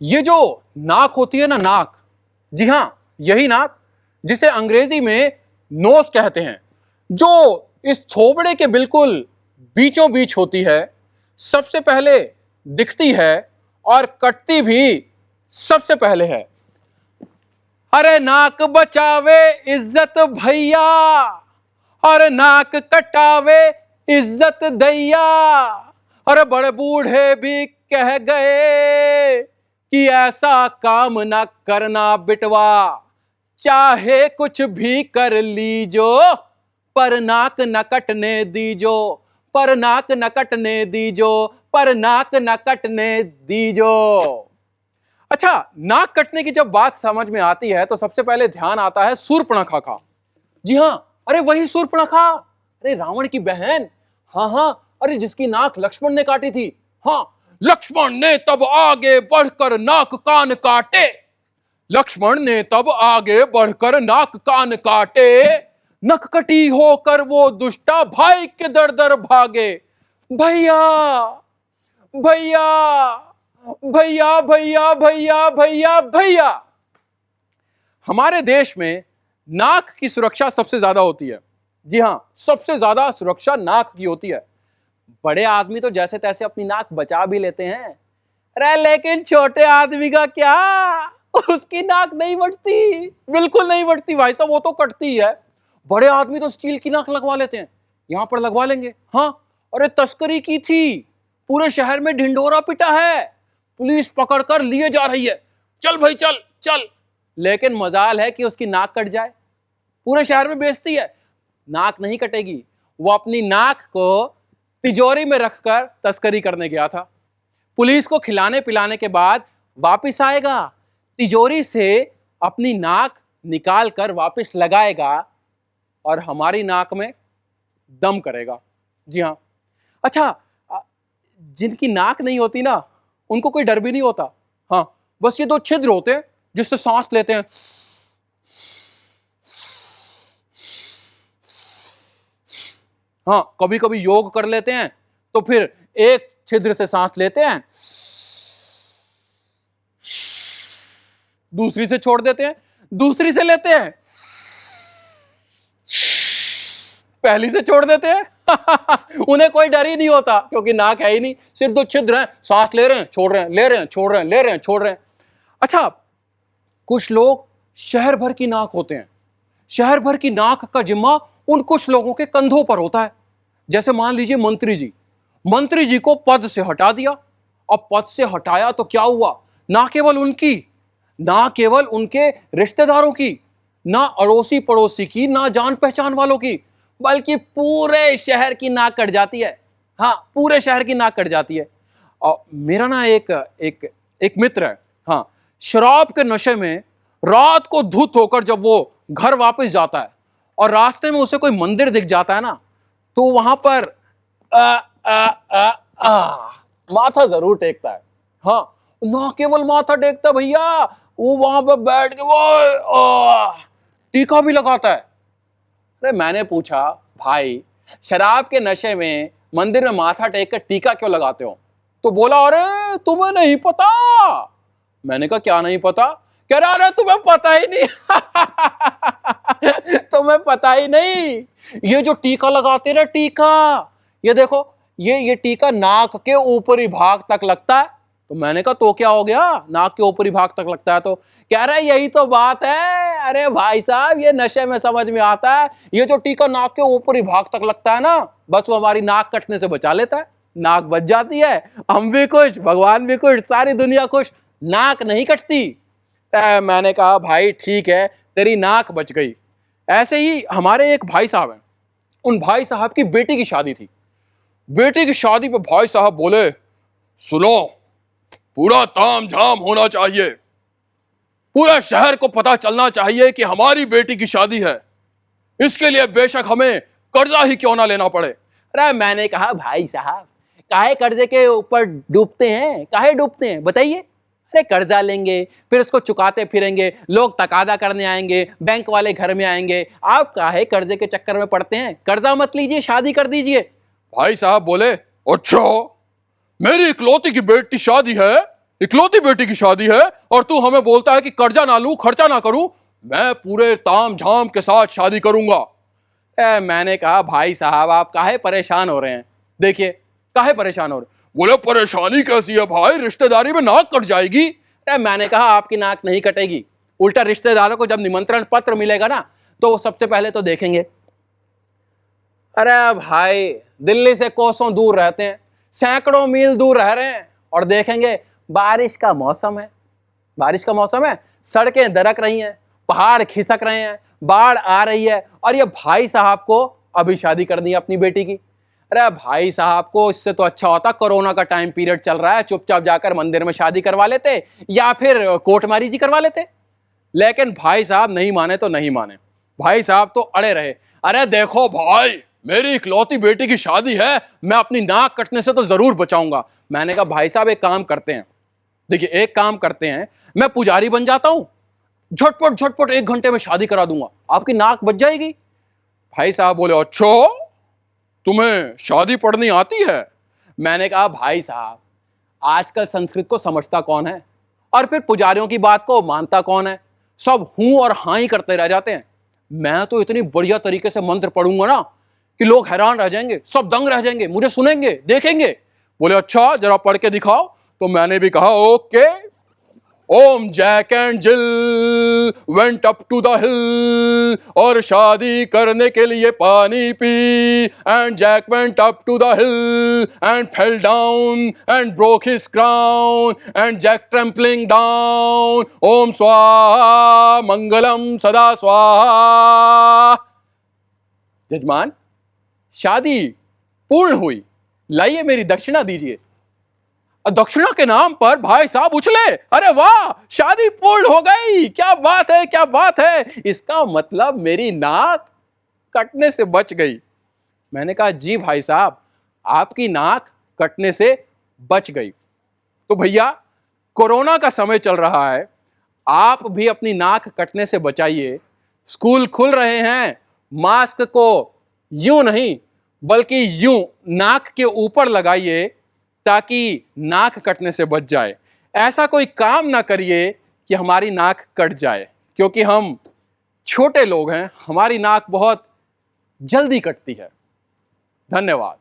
ये जो नाक होती है ना, नाक, जी हां, यही नाक जिसे अंग्रेजी में नोज कहते हैं, जो इस थोबड़े के बिल्कुल बीचों बीच होती है, सबसे पहले दिखती है और कटती भी सबसे पहले है। अरे नाक बचावे इज्जत भैया, और नाक कटावे इज्जत दैया। अरे बड़े बूढ़े भी कह गए कि ऐसा काम ना करना बिटवा, चाहे कुछ भी कर लीजो पर नाक न कटने दीजो, पर नाक न कटने दीजो, पर नाक न कटने दीजो। अच्छा, नाक कटने की जब बात समझ में आती है तो सबसे पहले ध्यान आता है शूर्पणखा का। जी हां, अरे वही शूर्पणखा, अरे रावण की बहन। हाँ हाँ, अरे जिसकी नाक लक्ष्मण ने काटी थी। हाँ, लक्ष्मण ने तब आगे बढ़कर नाक कान काटे, लक्ष्मण ने तब आगे बढ़कर नाक कान काटे, नककटी होकर वो दुष्टा भाई के दर दर भागे। भैया भैया भैया भैया भैया भैया भैया। हमारे देश में नाक की सुरक्षा सबसे ज्यादा होती है। जी हां, सबसे ज्यादा सुरक्षा नाक की होती है। बड़े आदमी तो जैसे तैसे अपनी नाक बचा भी लेते हैं, अरे लेकिन छोटे आदमी का क्या, उसकी नाक नहीं बढ़ती, बिल्कुल नहीं बढ़ती भाई साहब, वो तो कटती है। बड़े आदमी तो स्टील की नाक लगवा लेते हैं, यहां पर लगवा लेंगे। हाँ, अरे तस्करी की थी, पूरे शहर में ढिंढोरा पिटा है, पुलिस पकड़कर लिए जा रही है, चल भाई चल चल। लेकिन मजाल है कि उसकी नाक कट जाए, पूरे शहर में बेइज्जती है। नाक नहीं कटेगी, वो अपनी नाक को तिजोरी में रखकर तस्करी करने गया था। पुलिस को खिलाने पिलाने के बाद वापस आएगा, तिजोरी से अपनी नाक निकाल कर वापस लगाएगा और हमारी नाक में दम करेगा। जी हाँ। अच्छा, जिनकी नाक नहीं होती ना, उनको कोई डर भी नहीं होता। हाँ, बस ये दो छिद्र होते हैं जिससे सांस लेते हैं। हाँ, कभी कभी योग कर लेते हैं तो फिर एक छिद्र से सांस लेते हैं, दूसरी से छोड़ देते हैं, दूसरी से लेते हैं, पहली से छोड़ देते हैं। उन्हें कोई डर ही नहीं होता क्योंकि नाक है ही नहीं, सिर्फ दो छिद्र हैं, सांस ले रहे हैं, छोड़ रहे हैं, ले रहे हैं, छोड़ रहे हैं, ले रहे हैं, छोड़ रहे हैं। अच्छा, कुछ लोग शहर भर की नाक होते हैं, शहर भर की नाक का जिम्मा उन कुछ लोगों के कंधों पर होता है। जैसे मान लीजिए मंत्री जी, मंत्री जी को पद से हटा दिया। अब पद से हटाया तो क्या हुआ, ना केवल उनकी, ना केवल उनके रिश्तेदारों की, ना अड़ोसी पड़ोसी की, ना जान पहचान वालों की, बल्कि पूरे शहर की नाक कट जाती है। हाँ, पूरे शहर की नाक कट जाती है। और मेरा ना एक एक एक मित्र है, हाँ, शराब के नशे में रात को धुत होकर जब वो घर वापस जाता है और रास्ते में उसे कोई मंदिर दिख जाता है ना, तो वहां पर आ, आ, आ, आ, माथा जरूर टेकता है। हाँ, ना केवल माथा टेकता भैया, वो वहां पर बैठ के वो टीका भी लगाता है। अरे मैंने पूछा, भाई शराब के नशे में मंदिर में माथा टेक कर टीका क्यों लगाते हो? तो बोला, अरे तुम्हें नहीं पता। मैंने कहा, क्या नहीं पता? कह रहा, अरे तुम्हें पता ही नहीं। तुम्हें पता ही नहीं, ये जो टीका लगाते ना, टीका, ये देखो, ये टीका नाक के ऊपरी भाग तक लगता है। तो मैंने कहा, तो क्या हो गया, नाक के ऊपरी भाग तक लगता है? तो कह रहा है, यही तो बात है। अरे भाई साहब, ये नशे में समझ में आता है, ये जो टीका नाक के ऊपरी भाग तक लगता है ना, बस वो हमारी नाक कटने से बचा लेता है। नाक बच जाती है, हम भी खुश, भगवान भी खुश, सारी दुनिया खुश, नाक नहीं कटती। मैंने कहा, भाई ठीक है, तेरी नाक बच गई। ऐसे ही हमारे एक भाई साहब हैं, उन भाई साहब की बेटी की शादी थी। बेटी की शादी पे भाई साहब बोले, सुनो, पूरा ताम झाम होना चाहिए, पूरा शहर को पता चलना चाहिए कि हमारी बेटी की शादी है, इसके लिए बेशक हमें कर्जा ही क्यों ना लेना पड़े। अरे मैंने कहा, भाई साहब, काहे कर्जे के ऊपर डूबते हैं, काहे डूबते हैं बताइए? अरे कर्जा लेंगे, फिर उसको चुकाते फिरेंगे, लोग तकादा करने आएंगे, बैंक वाले घर में आएंगे, आप काहे कर्जे के चक्कर में पड़ते हैं? कर्जा मत लीजिए, शादी कर दीजिए। भाई साहब बोले, अच्छा, मेरी इकलौती की बेटी शादी है, इकलौती बेटी की शादी है और तू हमें बोलता है कि कर्जा ना लूं, खर्चा ना करूं। मैं पूरे ताम झाम के साथ शादी करूंगा। मैंने कहा भाई साहब आप काहे परेशान हो रहे हैं? देखिए काहे परेशान हो रहे? बोले परेशानी कैसी है भाई, रिश्तेदारी में नाक कट जाएगी। मैंने कहा आपकी नाक नहीं कटेगी, उल्टा रिश्तेदारों को जब निमंत्रण पत्र मिलेगा ना तो वो सबसे पहले तो देखेंगे। अरे भाई दिल्ली से कोसों दूर रहते हैं, सैकड़ों मील दूर रह रहे हैं और देखेंगे बारिश का मौसम है, बारिश का मौसम है, सड़कें दरक रही हैं, पहाड़ खिसक रहे हैं, बाढ़ आ रही है और ये भाई साहब को अभी शादी करनी है अपनी बेटी की। अरे भाई साहब को इससे तो अच्छा होता कोरोना का टाइम पीरियड चल रहा है, चुपचाप जाकर मंदिर में शादी करवा लेते या फिर कोर्ट मैरिज ही करवा लेते। लेकिन भाई साहब नहीं माने तो नहीं माने, भाई साहब तो अड़े रहे। अरे देखो भाई मेरी इकलौती बेटी की शादी है, मैं अपनी नाक कटने से तो जरूर बचाऊंगा। मैंने कहा भाई साहब एक काम करते हैं, देखिए एक काम करते हैं, मैं पुजारी बन जाता हूं, झटपट झटपट 1 घंटे में शादी करा दूंगा, आपकी नाक बच जाएगी। भाई साहब बोले अच्छा तुम्हें शादी पढ़नी आती है? मैंने कहा भाई साहब आजकल संस्कृत को समझता कौन है और फिर पुजारियों की बात को मानता कौन है, सब हूं और हां ही करते रह जाते हैं। मैं तो इतनी बढ़िया तरीके से मंत्र पढ़ूंगा ना कि लोग हैरान रह जाएंगे, सब दंग रह जाएंगे, मुझे सुनेंगे देखेंगे। बोले अच्छा जरा पढ़ के दिखाओ। तो मैंने भी कहा okay. Om jack and jill went up to the hill, और शादी करने के लिए पानी पी। And jack went up to the hill and fell down and broke his crown and jack tumbling down. Om स्वाहा मंगलम सदा स्वाहा। जजमान शादी पूर्ण हुई, लाइए मेरी दक्षिणा दीजिए। दक्षिणा के नाम पर भाई साहब उछले, अरे वाह शादी पूर्ण हो गई, क्या बात है क्या बात है, इसका मतलब मेरी नाक कटने से बच गई। मैंने कहा जी भाई साहब आपकी नाक कटने से बच गई। तो भैया कोरोना का समय चल रहा है, आप भी अपनी नाक कटने से बचाइए। स्कूल खुल रहे हैं, मास्क को यूं नहीं बल्कि यूं नाक के ऊपर लगाइए ताकि नाक कटने से बच जाए। ऐसा कोई काम ना करिए कि हमारी नाक कट जाए, क्योंकि हम छोटे लोग हैं, हमारी नाक बहुत जल्दी कटती है। धन्यवाद।